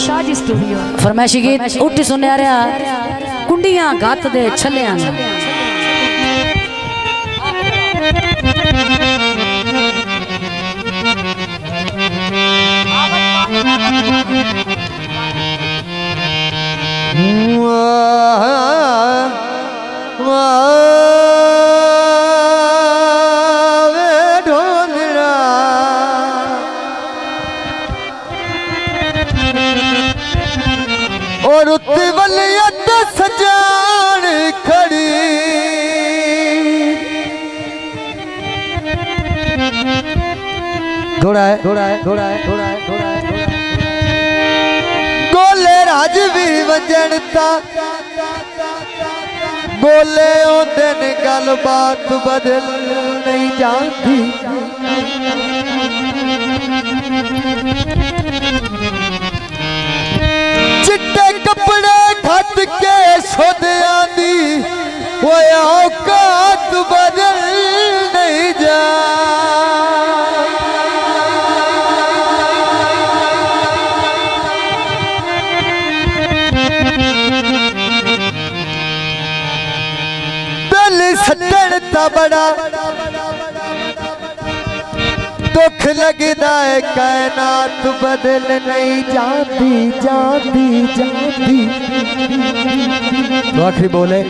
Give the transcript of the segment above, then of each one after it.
Shaz studio फरमाइशी गीत उठ सुने रहा कुंडियां गत दे छलियां और उत्वलियत सजान खड़ी थोड़ा है गोले राजवी वंजनता गोले ओंदे ने गल बात बदल नहीं जाती चिट्टे कपड़े खत के सोदिया दी वो औकात बदल नहीं जा दिल सटन ता बड़ा दुख लगदा है कायनात बदल नहीं जाती तो आखिरी बोले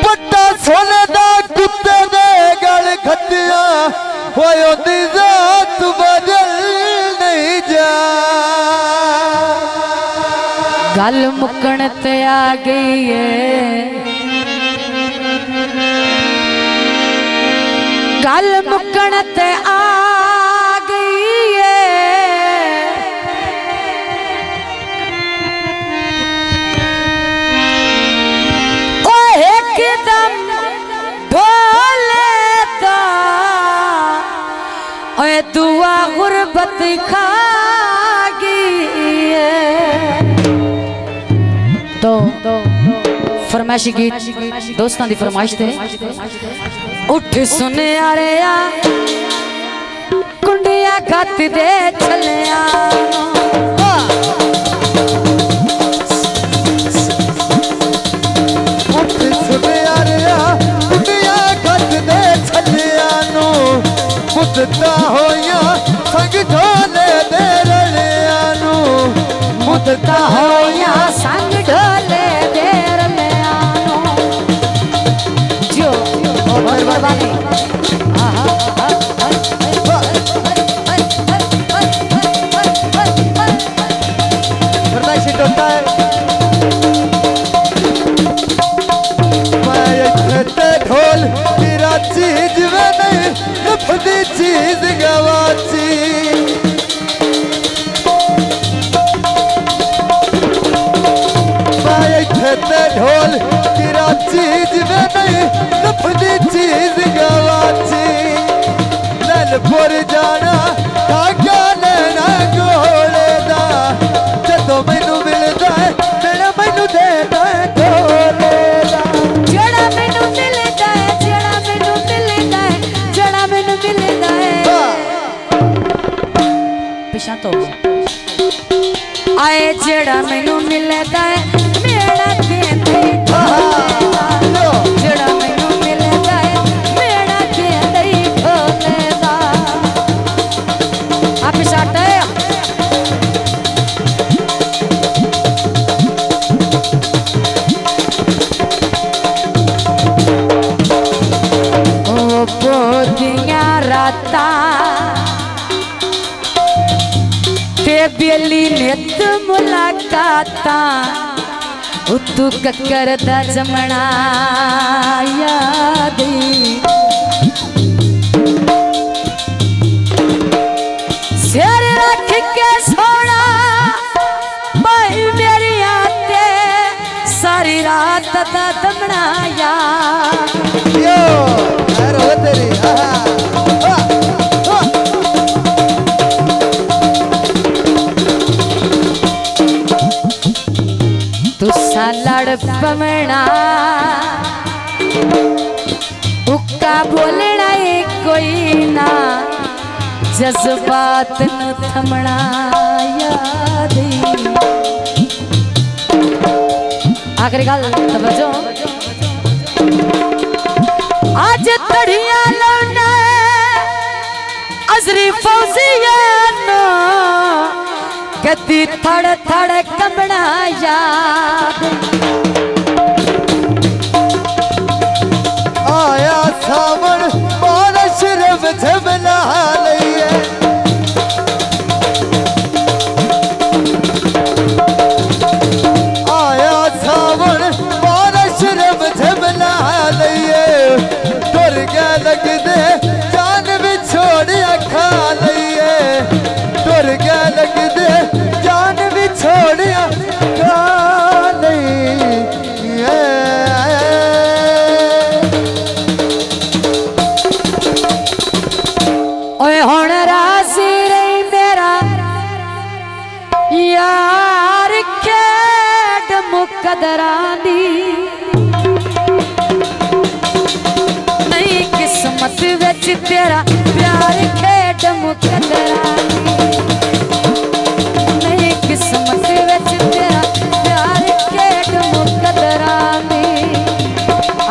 पट्टा सोने दा कुत्ते दे गल खतिया होयो दी जात बदल नहीं जा गल मुकण ते आ गई है गल मुकण ते आ गई है ओ एकदम ढोले दा ओए दुआ गुरबत खा गई है तो फरमाइशी गीत दोस्तों की फरमाइश थे उठ सुने आ कुंडिया गत दे छलिया उठ सुने आ कुंडिया गत दे छलिया नो मुद्दा होया संग ढोले दे रलिया नो मुद्दा होया संग ढोले दे रलिया नो जो और बरबादी होता है मैं ढोल तेरा चीज में नहीं लफदी चीज गवाची मैं ढोल तेरा चीज में नहीं लफदी चीज गवाची ललपुर जाना धागा लेना गोले दा जदों मैनू मिलदा है मेरा मैनू देदा है गोले दा जड़ा मैनू मिलदा है जड़ा मैनू मिलदा है जड़ा मैनू मिलदा है पिछा तो आए जड़ा मैनू मिलदा है मेरा देंदे जड़ा मैनू मिलदा है मेरा देंदे ढोलेदा आप साथ ओ पोदियां राता ते बेली नित मुलाकाता उतू कक्कर दा जमना यादी सिर रख के सोना भाई मेरी आते सारी रात दा दमना याद यो रो तेरी तुसा लड़ पवना उक्का बोलना कोई ना जज्बात न थमना याद आखिरी गल तवज्जो आज तड़िया लौना अजरी फौजिया नो कदी थड़ थड़ कंबना याद आया सावन बारिश रब झमला लइए आया सावन बारिश रब झमला लइए टुर गया लग दे जान भी छोड़िया खा लइए टुर गया लग दे जान भी छोड़िया खा लइए ओए हुण राजी रही मेरा यार खेड मुकदरां दी नहीं किस्मत विच तेरा प्यार खेड मुकदरां दी नहीं किस्मत विच तेरा प्यार खेड मुकदरां दी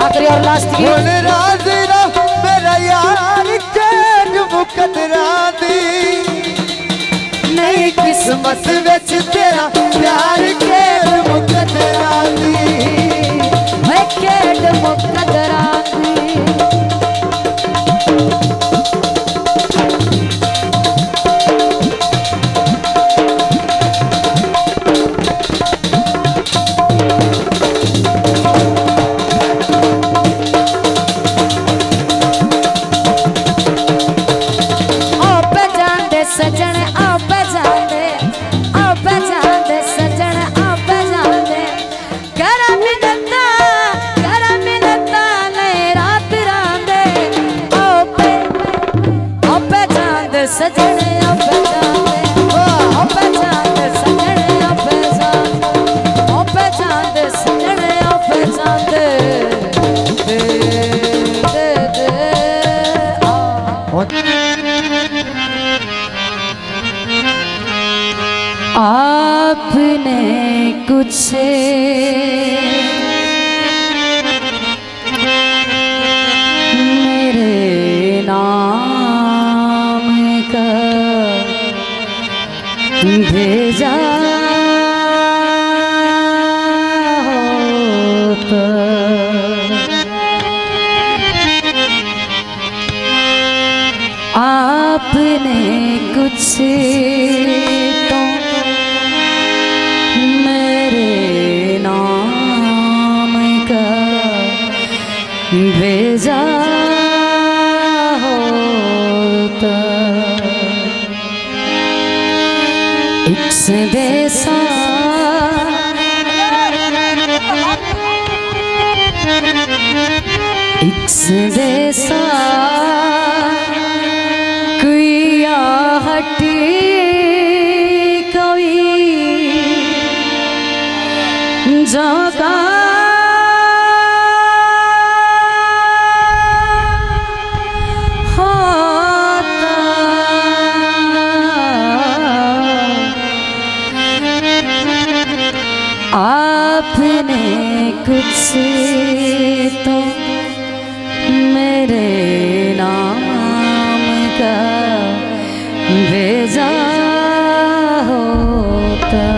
आखिरी और लास्ट की हुण राजी रह मेरा यार खेड मुकदरां दी नहीं किस्मत विच तेरा प्यार खेड मुकदरां दी मैं खेड मुकदरां दी सजन आप जाने सजन आप जाने कर मिलता नहीं रात रांदे आप जाने सजन आप जाने सजन आप जाने सजन आप जाने दे दे दे आपने कुछ मेरे नाम का भेजा होता आपने कुछ तो मेरे नाम का भेजा होता एक संदेशा एक संदेशा कोई हटी जगा होता आपने कुछ तो मेरे नाम का भेजा होता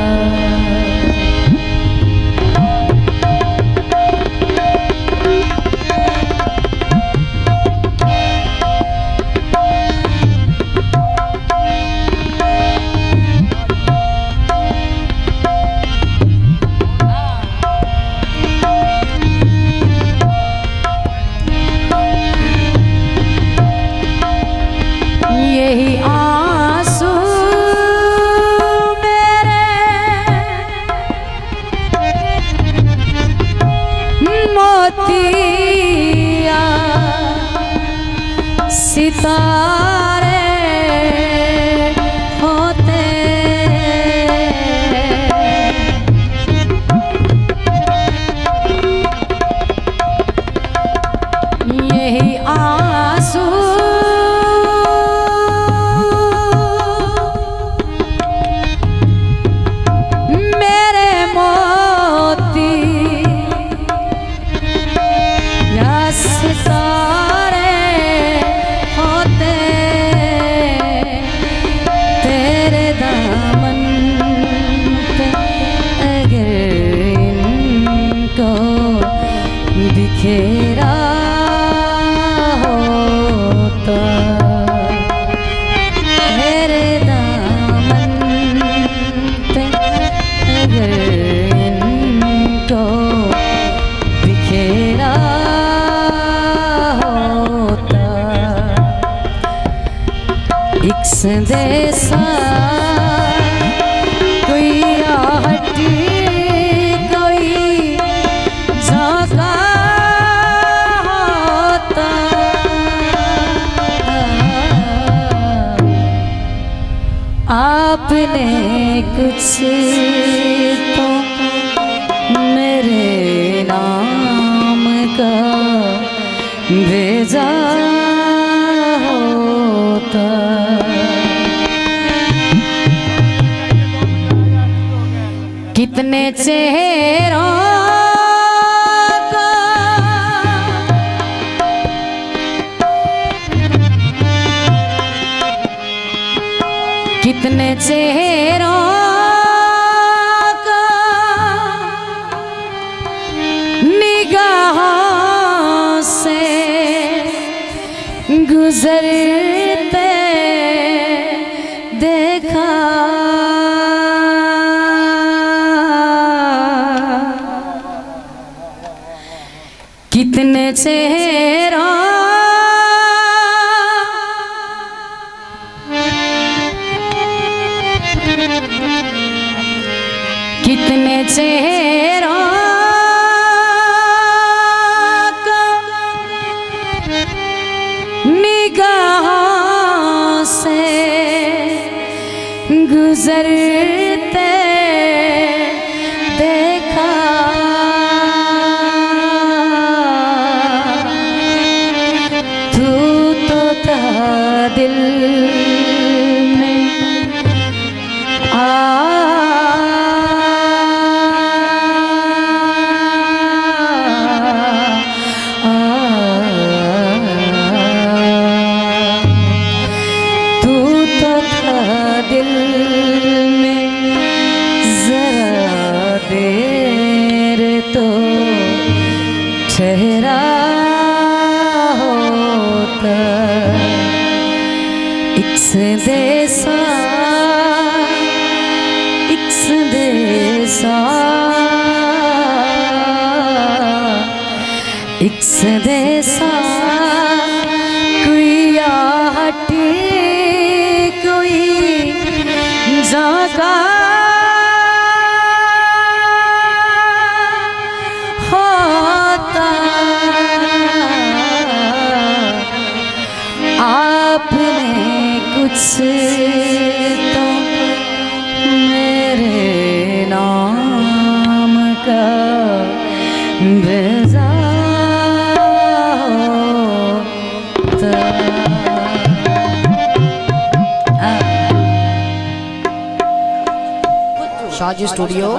कोई आहटी कोई झोंका होता। आपने कुछ तो मेरे नाम का भेजा होता। कितने चेहरों का कितने चेहरों का निगाहों से गुजरते देखा। कितने चेहरों कितने चेहरों का निगाहों से गुजरते देखा। तू तो था दिल में तू तो था दिल में जरा देर तो ठहरा होता। इक्स देसा इक्स देसा इक्स देसा कोई आहटी कोई झोंका होता। आपने कुछ तो मेरे नाम का भेजा होता। शाजी स्टूडियो।